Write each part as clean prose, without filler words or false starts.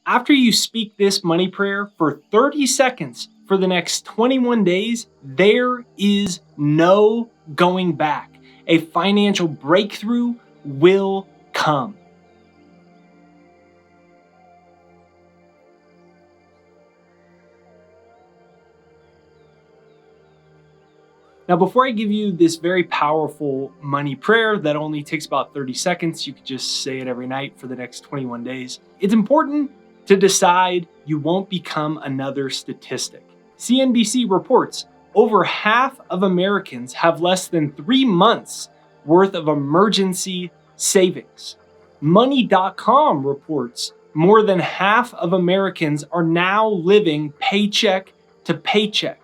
After you speak this money prayer for 30 seconds for the next 21 days, there is no going back. A financial breakthrough will come. Now, before I give you this very powerful money prayer that only takes about 30 seconds, you could just say it every night for the next 21 days. It's important to decide you won't become another statistic. CNBC reports over half of Americans have less than 3 months worth of emergency savings. Money.com reports more than half of Americans are now living paycheck to paycheck.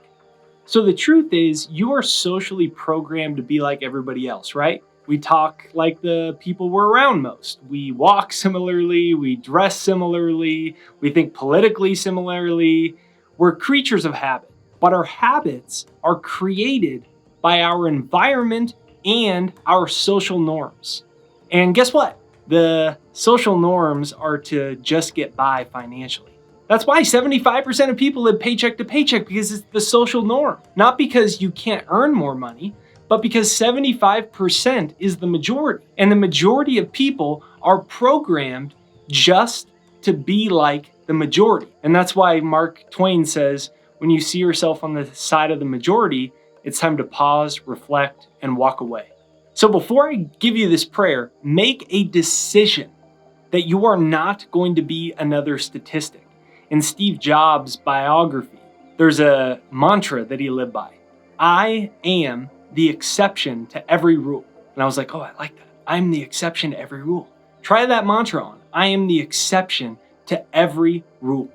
So the truth is, you are socially programmed to be like everybody else, right? We talk like the people we're around most. We walk similarly, we dress similarly, we think politically similarly. We're creatures of habit, but our habits are created by our environment and our social norms. And guess what? The social norms are to just get by financially. That's why 75% of people live paycheck to paycheck, because it's the social norm. Not because you can't earn more money, but because 75% is the majority. And the majority of people are programmed just to be like the majority. And that's why Mark Twain says, when you see yourself on the side of the majority, it's time to pause, reflect, and walk away. So before I give you this prayer, make a decision that you are not going to be another statistic. In Steve Jobs' biography, there's a mantra that he lived by. I am the exception to every rule. And I was like, oh, I like that. I'm the exception to every rule. Try that mantra on. I am the exception to every rule.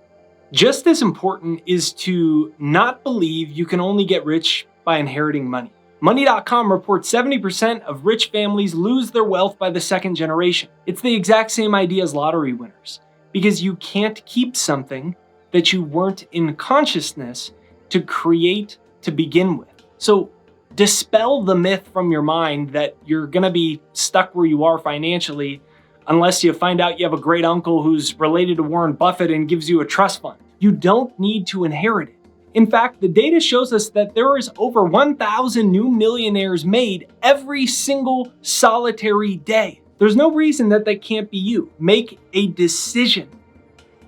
Just as important is to not believe you can only get rich by inheriting money. Money.com reports 70% of rich families lose their wealth by the second generation. It's the exact same idea as lottery winners, because you can't keep something that you weren't in consciousness to create to begin with. So dispel the myth from your mind that you're gonna be stuck where you are financially unless you find out you have a great uncle who's related to Warren Buffett and gives you a trust fund. You don't need to inherit it. In fact, the data shows us that there is over 1,000 new millionaires made every single solitary day. There's no reason that can't be you. Make a decision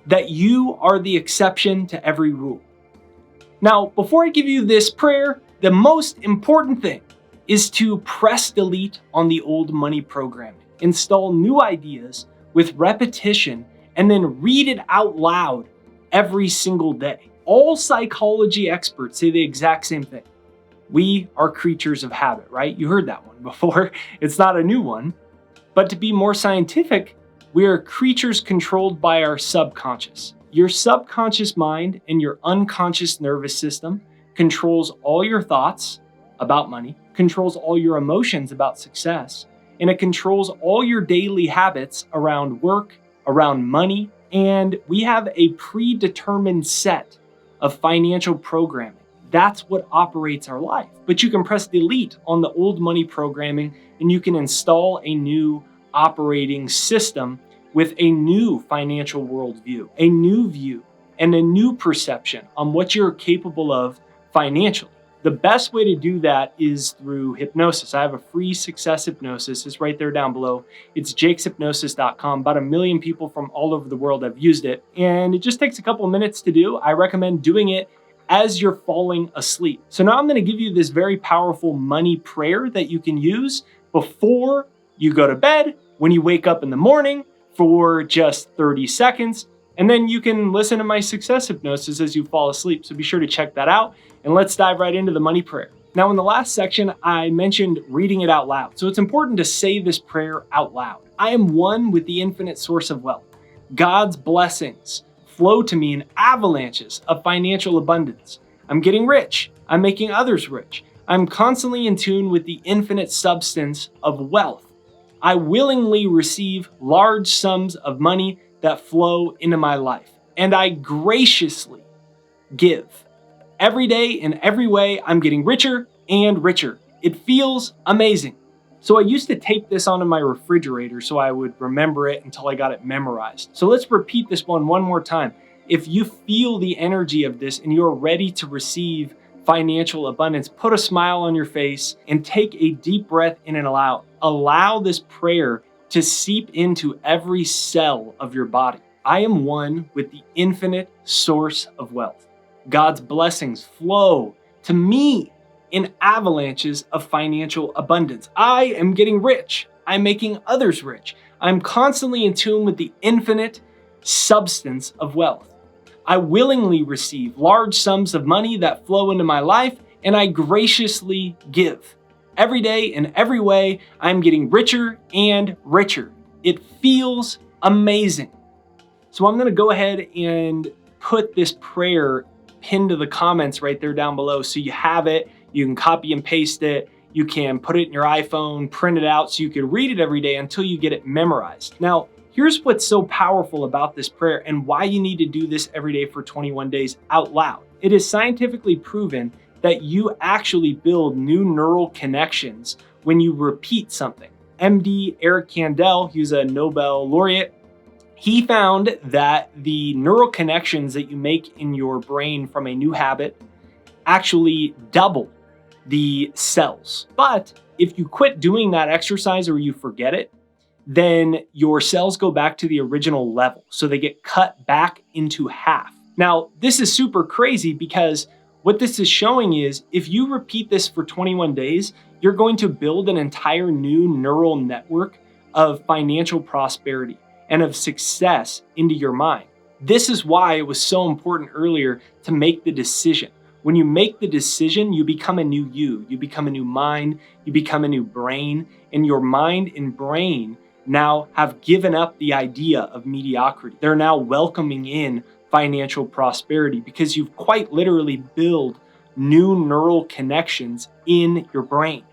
that you are the exception to every rule. Now, before I give you this prayer, the most important thing is to press delete on the old money programming. Install new ideas with repetition and then read it out loud every single day. All psychology experts say the exact same thing. We are creatures of habit, right? You heard that one before. It's not a new one. But to be more scientific, we are creatures controlled by our subconscious. Your subconscious mind and your unconscious nervous system controls all your thoughts about money, controls all your emotions about success, and it controls all your daily habits around work, around money, and we have a predetermined set of financial programming. That's what operates our life. But you can press delete on the old money programming and you can install a new operating system with a new financial worldview, a new view, and a new perception on what you're capable of financially. The best way to do that is through hypnosis. I have a free success hypnosis. It's right there down below. It's jakeshypnosis.com. About 1 million people from all over the world have used it, and it just takes a couple minutes to do. I recommend doing it as you're falling asleep. So now I'm going to give you this very powerful money prayer that you can use before you go to bed, when you wake up in the morning, for just 30 seconds. And then you can listen to my success hypnosis as you fall asleep. So be sure to check that out. And let's dive right into the money prayer. Now, in the last section, I mentioned reading it out loud. So it's important to say this prayer out loud. I am one with the infinite source of wealth. God's blessings flow to me in avalanches of financial abundance. I'm getting rich. I'm making others rich. I'm constantly in tune with the infinite substance of wealth. I willingly receive large sums of money that flow into my life, and I graciously give. Every day, in every way, I'm getting richer and richer. It feels amazing. So I used to tape this onto my refrigerator so I would remember it until I got it memorized. So let's repeat this one more time. If you feel the energy of this and you're ready to receive financial abundance, put a smile on your face and take a deep breath in and out. Allow this prayer to seep into every cell of your body. I am one with the infinite source of wealth. God's blessings flow to me in avalanches of financial abundance. I am getting rich. I'm making others rich. I'm constantly in tune with the infinite substance of wealth. I willingly receive large sums of money that flow into my life, and I graciously give. Every day, in every way, I'm getting richer and richer. It feels amazing. So I'm going to go ahead and put this prayer pinned to the comments right there down below so you have it. You can copy and paste it. You can put it in your iPhone, print it out so you can read it every day until you get it memorized. Now, here's what's so powerful about this prayer and why you need to do this every day for 21 days out loud. It is scientifically proven that you actually build new neural connections when you repeat something. MD Eric Kandel, who's a Nobel laureate, he found that the neural connections that you make in your brain from a new habit actually double the cells. But if you quit doing that exercise or you forget it, then your cells go back to the original level. So they get cut back into half. Now, this is super crazy because what this is showing is if you repeat this for 21 days, you're going to build an entire new neural network of financial prosperity and of success into your mind. This is why it was so important earlier to make the decision. When you make the decision, you become a new you become a new mind, you become a new brain, and your mind and brain now have given up the idea of mediocrity. They're now welcoming in financial prosperity because you've quite literally built new neural connections in your brain.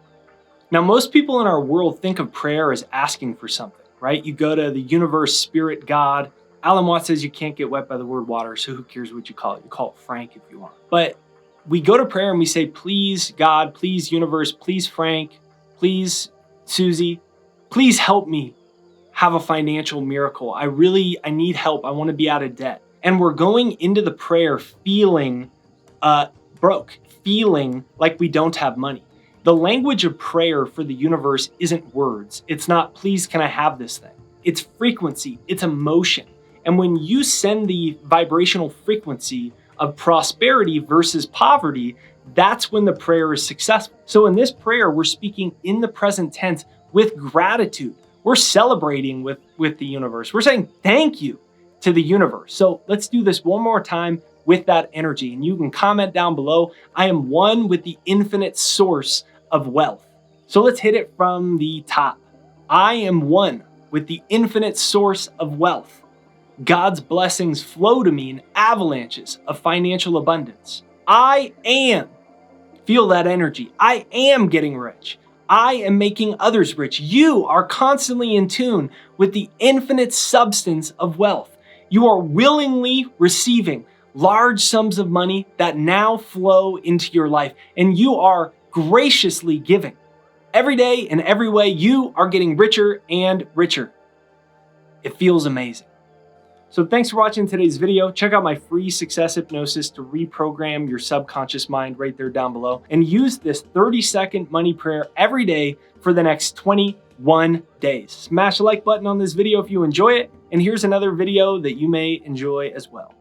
Now, most people in our world think of prayer as asking for something, right? You go to the universe, spirit, God. Alan Watts says you can't get wet by the word water, so who cares what you call it? You call it Frank if you want. But we go to prayer and we say, please God, please universe, please Frank, please Susie, please help me have a financial miracle. I need help. I want to be out of debt. And we're going into the prayer feeling broke, feeling like we don't have money. The language of prayer for the universe isn't words. It's not, please, can I have this thing? It's frequency, it's emotion. And when you send the vibrational frequency of prosperity versus poverty, that's when the prayer is successful. So in this prayer, we're speaking in the present tense with gratitude. We're celebrating with the universe. We're saying thank you to the universe. So let's do this one more time with that energy. And you can comment down below, I am one with the infinite source of wealth. So let's hit it from the top. I am one with the infinite source of wealth. God's blessings flow to me in avalanches of financial abundance. I am, feel that energy. I am getting rich. I am making others rich. You are constantly in tune with the infinite substance of wealth. You are willingly receiving large sums of money that now flow into your life, and you are graciously giving. Every day in every way, you are getting richer and richer. It feels amazing. So thanks for watching today's video. Check out my free success hypnosis to reprogram your subconscious mind right there down below. And use this 30-second money prayer every day for the next 21 days. Smash the like button on this video if you enjoy it. And here's another video that you may enjoy as well.